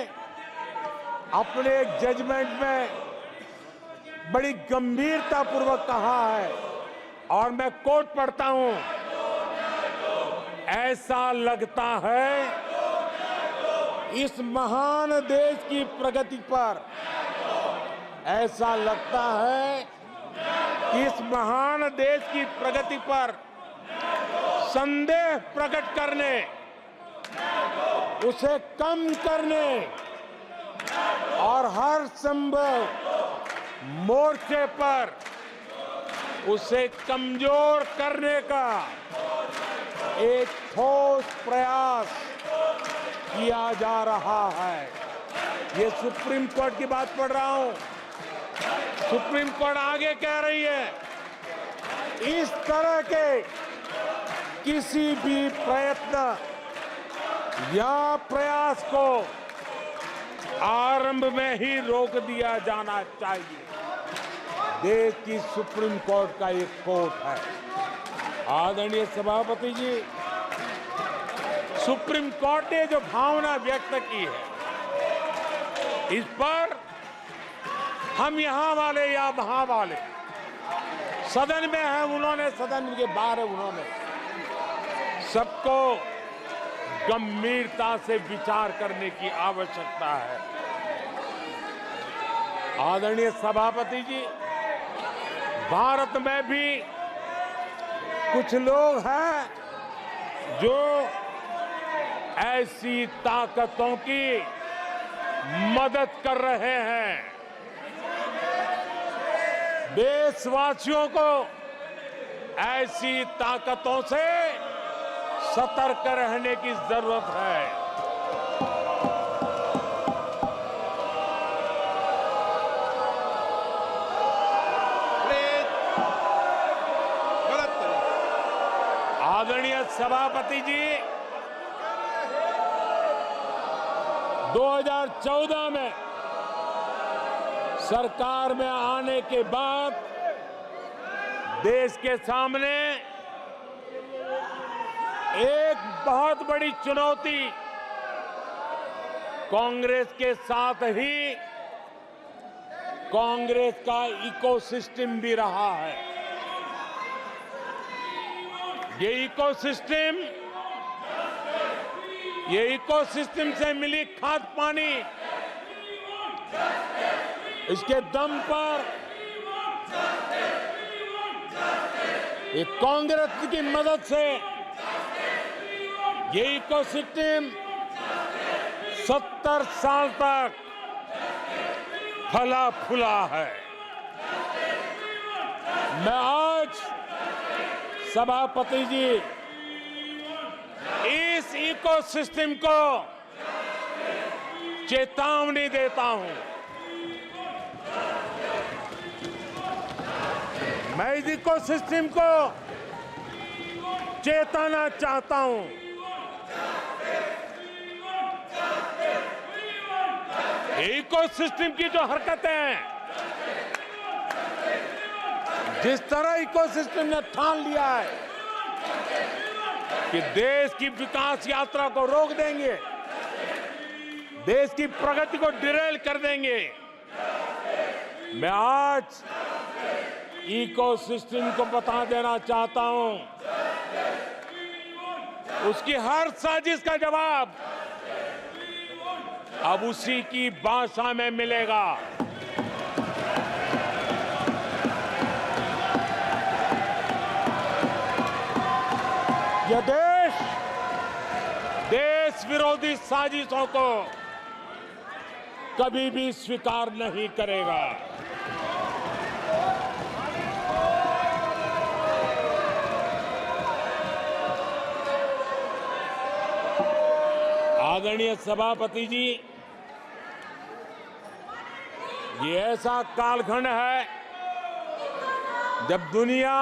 अपने एक जजमेंट में बड़ी गंभीरता पूर्वक कहा है, और मैं कोट पढ़ता हूं, ऐसा लगता है इस महान देश की प्रगति पर, ऐसा लगता है कि इस महान देश की प्रगति पर संदेह प्रकट करने, उसे कम करने और हर संभव मोर्चे पर उसे कमजोर करने का एक ठोस प्रयास किया जा रहा है। ये सुप्रीम कोर्ट की बात पढ़ रहा हूं। सुप्रीम कोर्ट आगे कह रही है, इस तरह के किसी भी प्रयत्न या प्रयास को आरंभ में ही रोक दिया जाना चाहिए। देश की सुप्रीम कोर्ट का एक कोर्ट है। आदरणीय सभापति जी, सुप्रीम कोर्ट ने जो भावना व्यक्त की है, इस पर हम यहां वाले या वहां वाले, सदन में है उन्होंने, सदन के बाहर है उन्होंने, सबको गंभीरता से विचार करने की आवश्यकता है। आदरणीय सभापति जी, भारत में भी कुछ लोग हैं जो ऐसी ताकतों की मदद कर रहे हैं। देशवासियों को ऐसी ताकतों से सतर्क रहने की जरूरत है। आदरणीय सभापति जी, 2014 में सरकार में आने के बाद देश के सामने एक बहुत बड़ी चुनौती कांग्रेस के साथ ही कांग्रेस का इकोसिस्टम भी रहा है। ये इकोसिस्टम से मिली खाद पानी, इसके दम पर एक कांग्रेस की मदद से ये इकोसिस्टम 70 साल तक फला फूला है। मैं आज सभापति जी इस इकोसिस्टम को चेतावनी देता हूं। मैं इस इकोसिस्टम को चेताना चाहता हूं। इकोसिस्टम की जो हरकतें हैं, जिस तरह इकोसिस्टम ने ठान लिया है कि देश की विकास यात्रा को रोक देंगे, देश की प्रगति को डिरेल कर देंगे, मैं आज इकोसिस्टम को बता देना चाहता हूं, उसकी हर साजिश का जवाब अब उसी की भाषा में मिलेगा। यह देश विरोधी साजिशों को कभी भी स्वीकार नहीं करेगा। आदरणीय सभापति जी, ये ऐसा कालखंड है जब दुनिया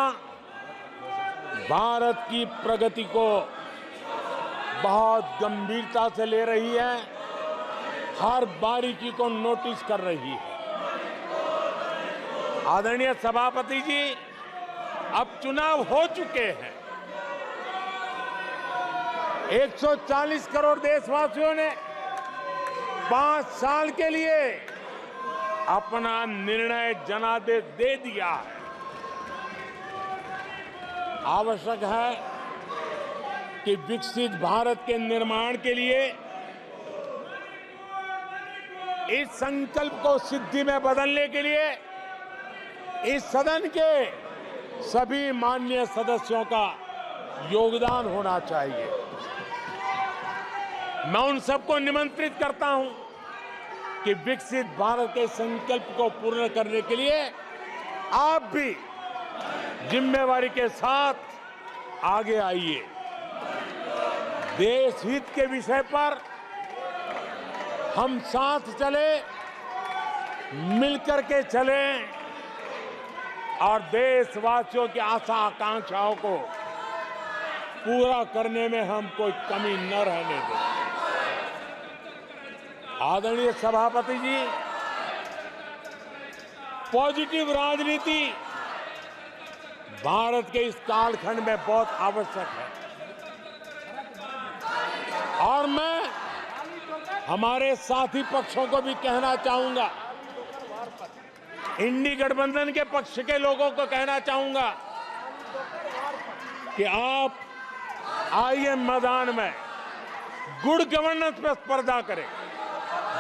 भारत की प्रगति को बहुत गंभीरता से ले रही है, हर बारीकी को नोटिस कर रही है। आदरणीय सभापति जी, अब चुनाव हो चुके हैं। 140 करोड़ देशवासियों ने 5 साल के लिए अपना निर्णय जनादेश दे दिया है। आवश्यक है कि विकसित भारत के निर्माण के लिए इस संकल्प को सिद्धि में बदलने के लिए इस सदन के सभी माननीय सदस्यों का योगदान होना चाहिए। मैं उन सबको निमंत्रित करता हूं कि विकसित भारत के संकल्प को पूर्ण करने के लिए आप भी जिम्मेवारी के साथ आगे आइए। देश हित के विषय पर हम साथ चले, मिलकर के चलें और देशवासियों की आशा आकांक्षाओं को पूरा करने में हम कोई कमी न रहने दें। आदरणीय सभापति जी, पॉजिटिव राजनीति भारत के इस कालखंड में बहुत आवश्यक है और मैं हमारे साथी पक्षों को भी कहना चाहूंगा, इंडी गठबंधन के पक्ष के लोगों को कहना चाहूंगा कि आप आइए मैदान में, गुड गवर्नेंस पर स्पर्धा करें।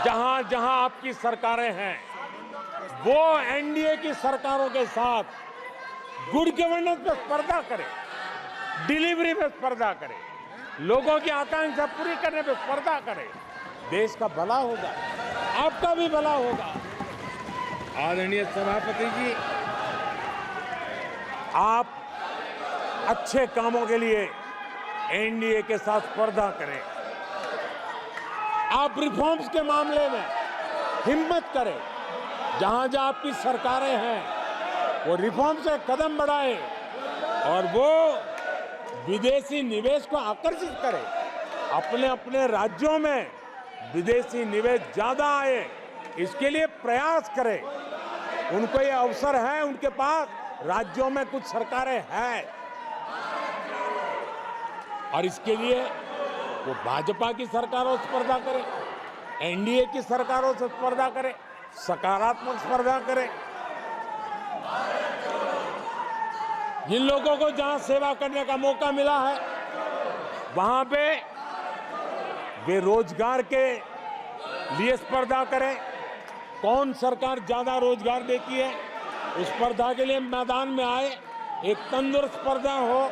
जहां जहां आपकी सरकारें हैं वो एनडीए की सरकारों के साथ गुड गवर्नेंस पर स्पर्धा करें, डिलीवरी में स्पर्धा करें, लोगों की आकांक्षा पूरी करने पर स्पर्धा करें। देश का भला होगा, आपका भी भला होगा। आदरणीय सभापति जी, आप अच्छे कामों के लिए एनडीए के साथ स्पर्धा करें। आप रिफॉर्म्स के मामले में हिम्मत करें। जहां जहां आपकी सरकारें हैं वो रिफॉर्म से कदम बढ़ाएं और वो विदेशी निवेश को आकर्षित करें। अपने अपने राज्यों में विदेशी निवेश ज्यादा आए, इसके लिए प्रयास करें। उनको ये अवसर है, उनके पास राज्यों में कुछ सरकारें हैं और इसके लिए वो भाजपा की सरकारों से स्पर्धा करें, एनडीए की सरकारों से स्पर्धा करें, सकारात्मक स्पर्धा करें। जिन लोगों को जहां सेवा करने का मौका मिला है वहां पे वे रोजगार के लिए स्पर्धा करें। कौन सरकार ज्यादा रोजगार देती है उस स्पर्धा के लिए मैदान में आए, एक तंदुरुस्त स्पर्धा हो।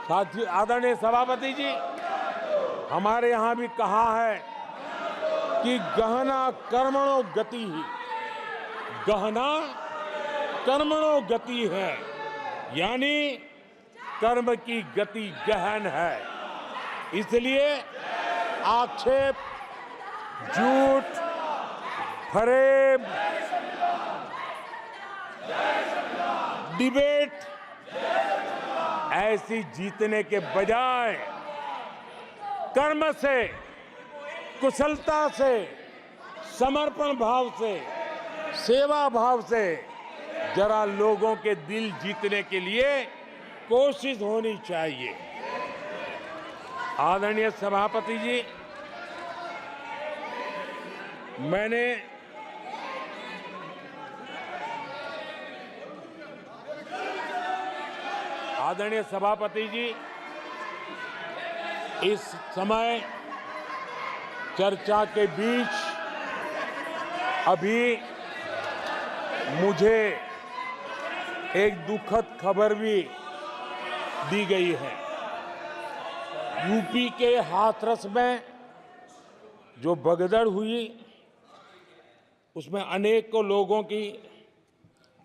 साथी आदरणीय सभापति जी, हमारे यहां भी कहा है कि गहना कर्मणो गति ही, गहना कर्मणो गति है, यानी कर्म की गति गहन है। इसलिए आक्षेप, झूठ, फरेब, डिबेट ऐसी जीतने के बजाय कर्म से, कुशलता से, समर्पण भाव से, सेवा भाव से जरा लोगों के दिल जीतने के लिए कोशिश होनी चाहिए। आदरणीय सभापति जी, मैंने आदरणीय सभापति जी, इस समय चर्चा के बीच अभी मुझे एक दुखद खबर भी दी गई है। यूपी के हाथरस में जो भगदड़ हुई उसमें अनेकों लोगों की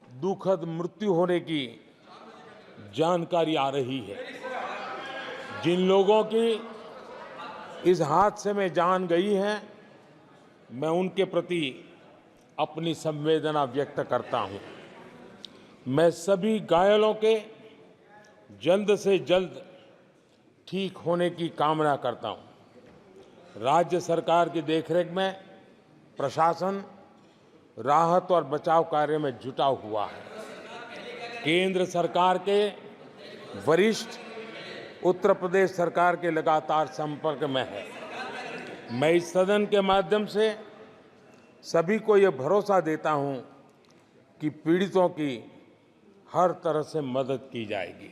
दुखद मृत्यु होने की जानकारी आ रही है। जिन लोगों की इस हादसे में जान गई है, मैं उनके प्रति अपनी संवेदना व्यक्त करता हूं। मैं सभी घायलों के जल्द से जल्द ठीक होने की कामना करता हूं। राज्य सरकार की देखरेख में प्रशासन राहत और बचाव कार्य में जुटा हुआ है। केंद्र सरकार के वरिष्ठ उत्तर प्रदेश सरकार के लगातार संपर्क में है। मैं इस सदन के माध्यम से सभी को ये भरोसा देता हूं कि पीड़ितों की हर तरह से मदद की जाएगी।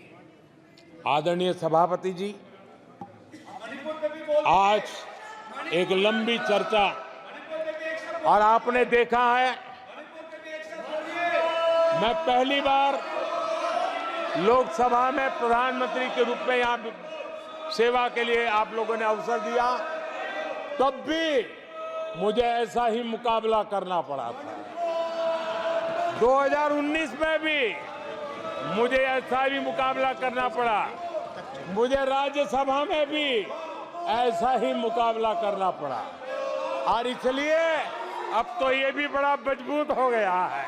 आदरणीय सभापति जी, आज एक लंबी चर्चा और आपने देखा है, मैं पहली बार लोकसभा में प्रधानमंत्री के रूप में यहाँ सेवा के लिए आप लोगों ने अवसर दिया, तब भी मुझे ऐसा ही मुकाबला करना पड़ा था। 2019 में भी मुझे ऐसा ही मुकाबला करना पड़ा। मुझे राज्यसभा में भी ऐसा ही मुकाबला करना पड़ा और इसलिए अब तो ये भी बड़ा मजबूत हो गया है।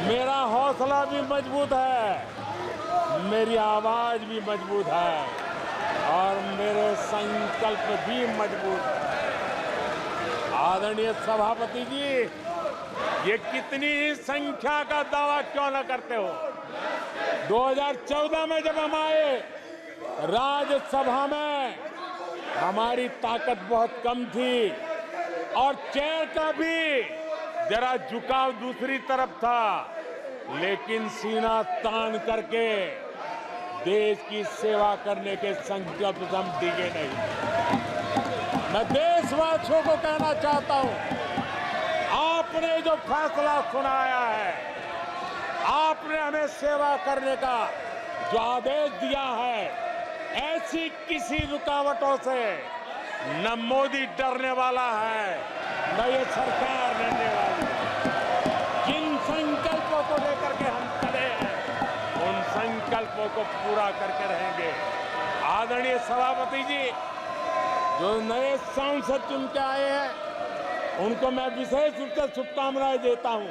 मेरा हौसला भी मजबूत है, मेरी आवाज भी मजबूत है और मेरे संकल्प भी मजबूत है। आदरणीय सभापति जी, ये कितनी ही संख्या का दावा क्यों न करते हो, 2014 में जब हम आए राज्यसभा में हमारी ताकत बहुत कम थी और चेयर का भी जरा झुकाव दूसरी तरफ था, लेकिन सीना तान करके देश की सेवा करने के संकल्प से हम डिगे नहीं। मैं देशवासियों को कहना चाहता हूं, आपने जो फैसला सुनाया है, आपने हमें सेवा करने का जो आदेश दिया है, ऐसी किसी रुकावटों से न मोदी डरने वाला है, न ये सरकार डरने वाली है। जिन संकल्पों को लेकर के हम चले हैं, उन संकल्पों को पूरा करके रहेंगे। आदरणीय सभापति जी, जो नए सांसद चुन के आए हैं, उनको मैं विशेष रूप से शुभकामनाएं देता हूं।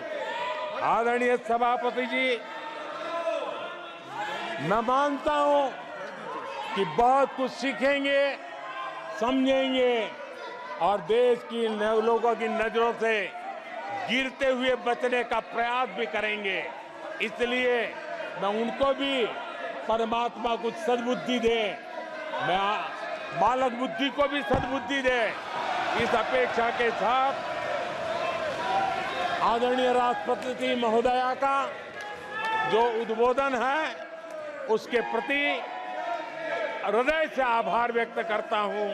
आदरणीय सभापति जी, मैं मानता हूं कि बहुत कुछ सीखेंगे, समझेंगे और देश की लोगों की नजरों से गिरते हुए बचने का प्रयास भी करेंगे। इसलिए मैं उनको भी परमात्मा कुछ सद्बुद्धि दे, मैं बालक बुद्धि को भी सद्बुद्धि दे, इस अपेक्षा के साथ आदरणीय राष्ट्रपति महोदया का जो उद्बोधन है, उसके प्रति हृदय से आभार व्यक्त करता हूं।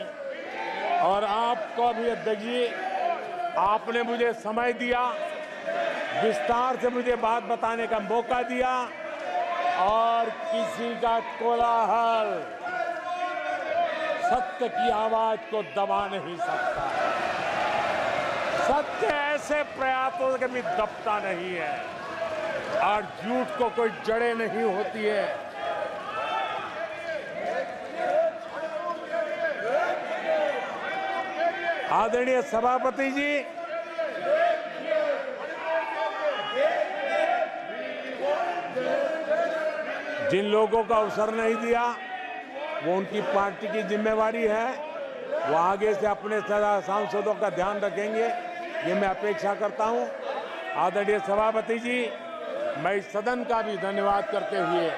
और आपको भी अध्यक्ष जी, आपने मुझे समय दिया, विस्तार से मुझे बात बताने का मौका दिया और किसी का कोलाहल सत्य की आवाज को दबा नहीं सकता। सत्य ऐसे प्रयासों से कभी दबता नहीं है और झूठ को कोई जड़ें नहीं होती है। आदरणीय सभापति जी, जिन लोगों को अवसर नहीं दिया, वो उनकी पार्टी की जिम्मेवारी है, वो आगे से अपने सांसदों का ध्यान रखेंगे, ये मैं अपेक्षा करता हूं। आदरणीय सभापति जी, मैं इस सदन का भी धन्यवाद करते हुए,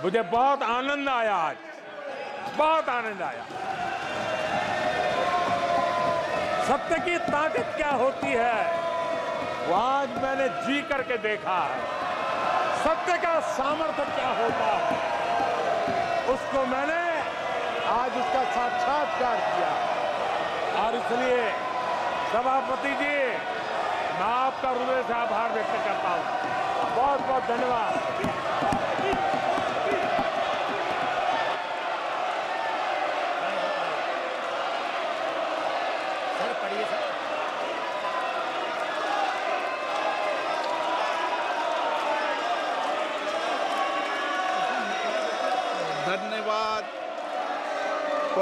मुझे बहुत आनंद आया, आज बहुत आनंद आया। सत्य की ताकत क्या होती है, वो आज मैंने जी करके देखा है। सत्य का सामर्थ्य क्या होता है, उसको मैंने आज उसका साक्षात्कार किया। और इसलिए सभापति जी, मैं आपका हृदय से आभार व्यक्त करता हूं। बहुत बहुत धन्यवाद।